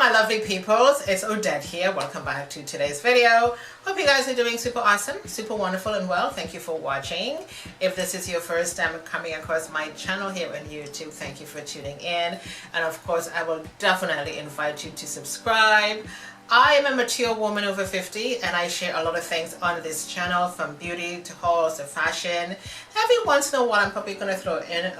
my lovely peoples, it's Odette here. Welcome back to today's video. Hope you guys are doing super awesome, super wonderful and well. Thank you for watching. If this is your first time coming across my channel here on YouTube, thank you for tuning in. And of course, I will definitely invite you to subscribe. I am a mature woman over 50 and I share a lot of things on this channel, from beauty to hauls to fashion. Every once in a while I'm probably going to throw in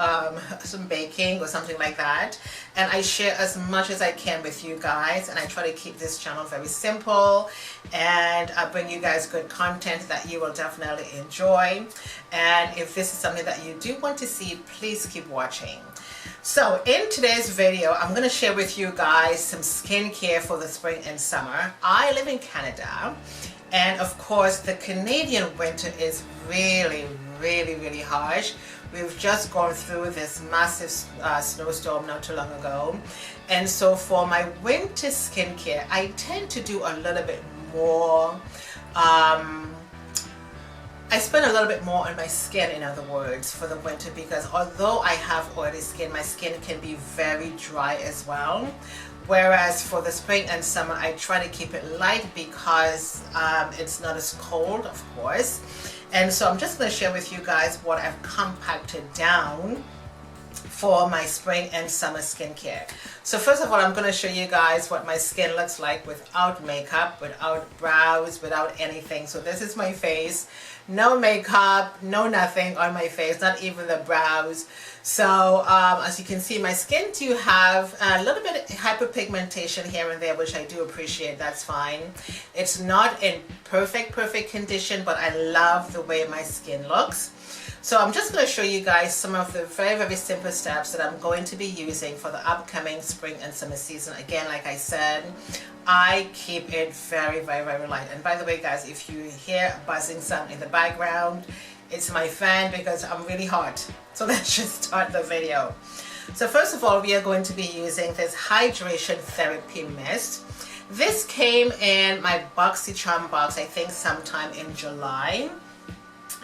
some baking or something like that, and I share as much as I can with you guys, and I try to keep this channel very simple, and I bring you guys good content that you will definitely enjoy. And if this is something that you do want to see, please keep watching. So in today's video, I'm going to share with you guys some skincare for the spring and summer. I live in Canada, and of course the Canadian winter is really harsh. We've just gone through this massive snowstorm not too long ago, and so for my winter skincare I tend to do a little bit more I spend a little bit more on my skin, in other words, for the winter, because although I have oily skin, my skin can be very dry as well. Whereas for the spring and summer, I try to keep it light because it's not as cold, of course. And so I'm just going to share with you guys what I've compacted down for my spring and summer skincare. So first of all, I'm going to show you guys what my skin looks like without makeup, without brows, without anything. So this is my face. No makeup, no nothing on my face, not even the brows. So as you can see, my skin do have a little bit of hyperpigmentation here and there, which I do appreciate. That's fine. It's not in perfect condition, but I love the way my skin looks. So I'm just going to show you guys some of the very simple steps that I'm going to be using for the upcoming spring and summer season. Again, like I said, I keep it very light. And by the way, guys, if you hear buzzing sound in the background, it's my fan because I'm really hot. So let's just start the video. So first of all, we are going to be using this Hydration Therapy Mist. This came in my BoxyCharm box, I think sometime in July.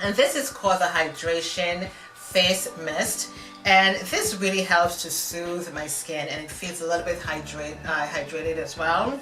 And this is called the Hydration Face Mist, and this really helps to soothe my skin, and it feels a little bit hydrated as well.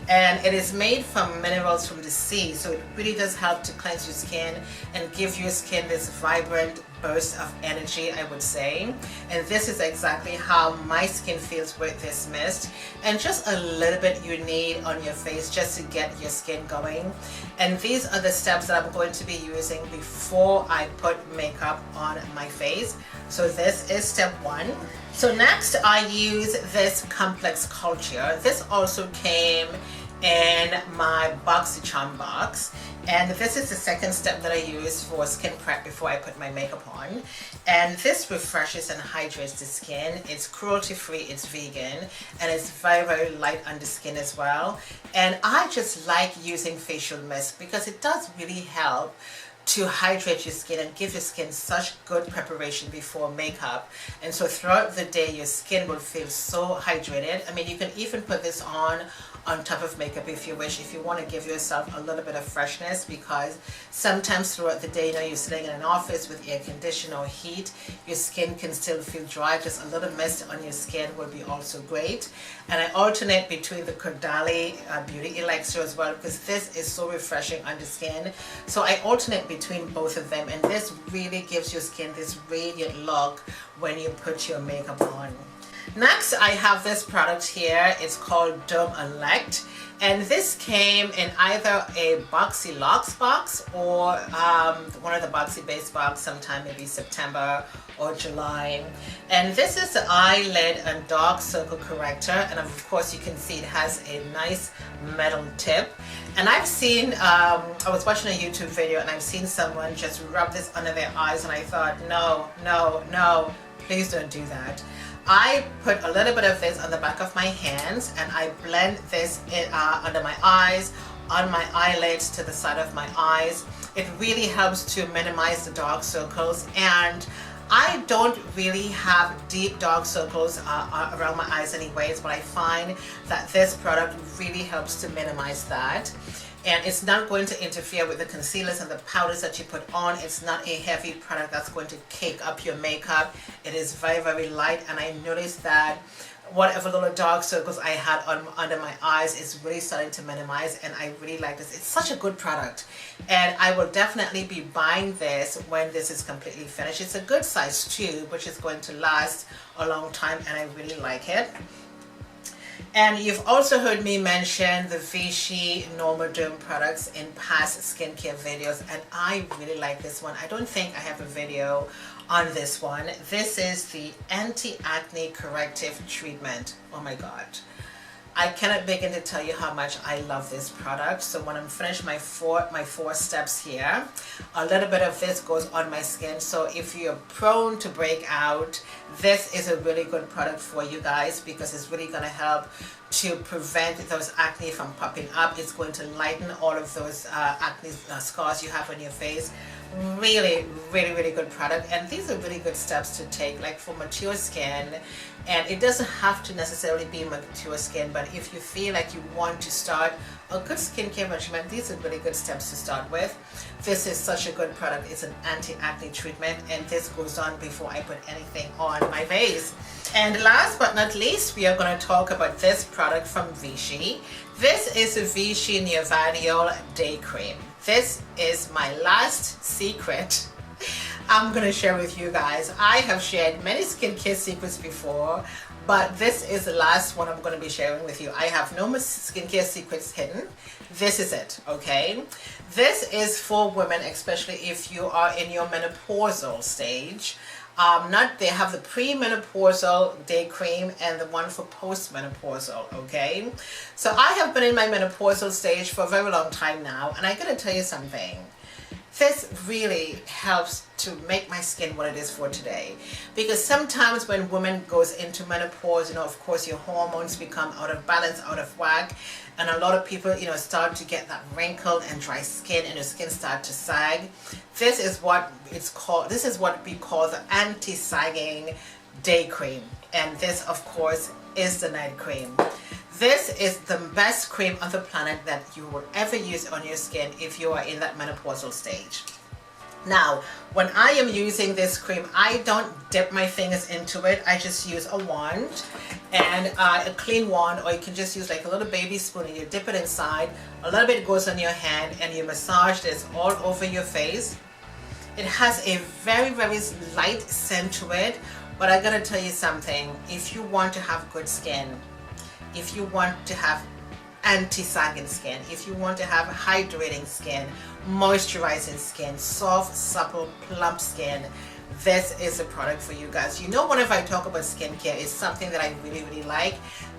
And it is made from minerals from the sea, so it really does help to cleanse your skin and give your skin this vibrant burst of energy, I would say. And this is exactly how my skin feels with this mist, and just a little bit you need on your face just to get your skin going. And these are the steps that I'm going to be using before I put makeup on my face. So this is step one. So next I use this Complex Culture. This also came in my BoxyCharm box, and this is the second step that I use for skin prep before I put my makeup on. And this refreshes and hydrates the skin. It's cruelty free, it's vegan, and it's very light on the skin as well. And I just like using facial mist because it does really help to hydrate your skin and give your skin such good preparation before makeup. And so throughout the day your skin will feel so hydrated. I mean, you can even put this on top of makeup if you wish, if you want to give yourself a little bit of freshness, because sometimes throughout the day, you know, you're sitting in an office with air conditioning or heat, your skin can still feel dry. Just a little mist on your skin will be also great. And I alternate between the Caudalie Beauty Elixir as well, because this is so refreshing on the skin. So I alternate between both of them, and this really gives your skin this radiant look when you put your makeup on. Next, I have this product here. It's called Dermelect, and this came in either a Boxy Locks box or one of the Boxy Base box sometime maybe September or July. And this is the Eyelid and Dark Circle Corrector, and of course you can see it has a nice metal tip. And I've seen, I was watching a YouTube video and I've seen someone just rub this under their eyes, and I thought, no, please don't do that. I put a little bit of this on the back of my hands, and I blend this in, under my eyes, on my eyelids, to the side of my eyes. It really helps to minimize the dark circles, and I don't really have deep dark circles around my eyes anyways, but I find that this product really helps to minimize that. And it's not going to interfere with the concealers and the powders that you put on. It's not a heavy product that's going to cake up your makeup. It is very light, and I noticed that whatever little dark circles I had under my eyes is really starting to minimize, and I really like this. It's such a good product, and I will definitely be buying this when this is completely finished. It's a good size tube, which is going to last a long time, and I really like it. And you've also heard me mention the Vichy NormaDerm products in past skincare videos, and I really like this one. I don't think I have a video on this one. This is the Anti-Acne Corrective Treatment. Oh my god. I cannot begin to tell you how much I love this product. So when I'm finished my four steps here, a little bit of this goes on my skin. So if you're prone to breakout, this is a really good product for you guys, because it's really going to help to prevent those acne from popping up. It's going to lighten all of those acne scars you have on your face. Really good product, and these are really good steps to take, like for mature skin. And it doesn't have to necessarily be mature skin, but if you feel like you want to start a good skincare regimen, these are really good steps to start with. This is such a good product. It's an anti-acne treatment, and this goes on before I put anything on my face. And last but not least, we are going to talk about this product from Vichy. This is a Vichy Neovadiol Day Cream. This is my last secret I'm going to share with you guys. I have shared many skincare secrets before, but this is the last one I'm going to be sharing with you. I have no more skincare secrets hidden. This is it, okay? This is for women, especially if you are in your menopausal stage. They have the pre-menopausal day cream and the one for post-menopausal, okay? So I have been in my menopausal stage for a very long time now, and I gotta tell you something. This really helps to make my skin what it is for today. Because sometimes when women goes into menopause, of course your hormones become out of balance, out of whack, and a lot of people, start to get that wrinkled and dry skin, and your skin start to sag. This is what it's called. This is what we call the Anti-Sagging Day Cream, and this, of course, is the night cream. This is the best cream on the planet that you will ever use on your skin if you are in that menopausal stage. Now, when I am using this cream, I don't dip my fingers into it. I just use a wand, and a clean wand, or you can just use like a little baby spoon, and you dip it inside. A little bit goes on your hand, and you massage this all over your face. It has a very light scent to it, but I gotta tell you something. If you want to have good skin, if you want to have anti-sagging skin, if you want to have hydrating skin, moisturizing skin, soft, supple, plump skin, this is a product for you guys. Whenever I talk about skincare, it's something that I really like.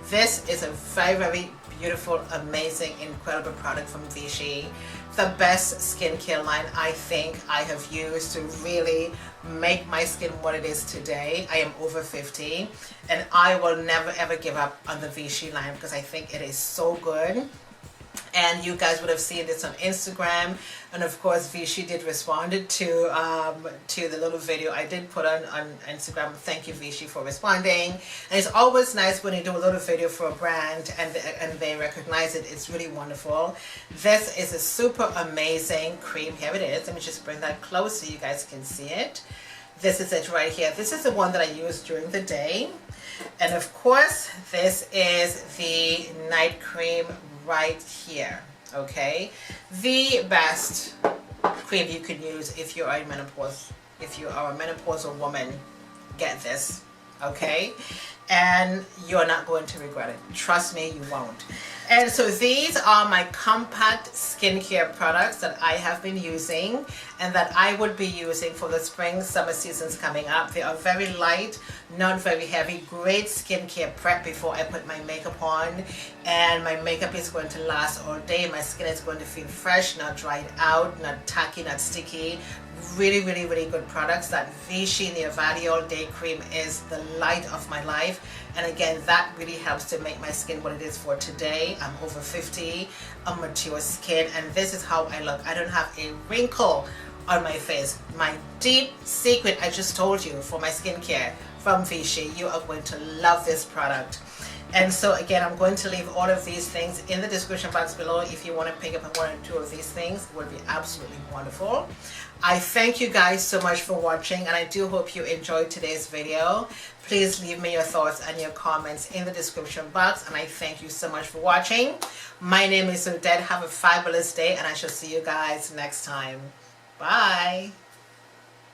This is a very beautiful, amazing, incredible product from Vichy. The best skincare line I think I have used to really make my skin what it is today. I am over 50, and I will never ever give up on the Vichy line, because I think it is so good. And you guys would have seen this on Instagram, and of course Vichy did respond to the little video I did put on Instagram. Thank you, Vichy, for responding. And it's always nice when you do a little video for a brand and they recognize it. It's really wonderful. This is a super amazing cream. Here it is. Let me just bring that close so you guys can see it. This is it right here. This is the one that I use during the day. And of course, this is the night cream right here, okay? The best cream you can use if you are in menopause. If you are a menopausal woman, get this, okay? And you're not going to regret it. Trust me, you won't. And so these are my compact skincare products that I have been using and that I would be using for the spring summer seasons coming up. They are very light, not very heavy, great skincare prep before I put my makeup on, and my makeup is going to last all day. My skin is going to feel fresh, not dried out, not tacky, not sticky. Really good products. That Vichy Neovadiol Day Cream is the light of my life, and again, that really helps to make my skin what it is for today. I'm over 50, a mature skin, and this is how I look. I don't have a wrinkle on my face. My deep secret I just told you for my skincare from Vichy. You are going to love this product. And so again, I'm going to leave all of these things in the description box below. If you want to pick up one or two of these things, it would be absolutely wonderful. I thank you guys so much for watching, and I do hope you enjoyed today's video. Please leave me your thoughts and your comments in the description box, and I thank you so much for watching. My name is Odette. Have a fabulous day, and I shall see you guys next time. Bye.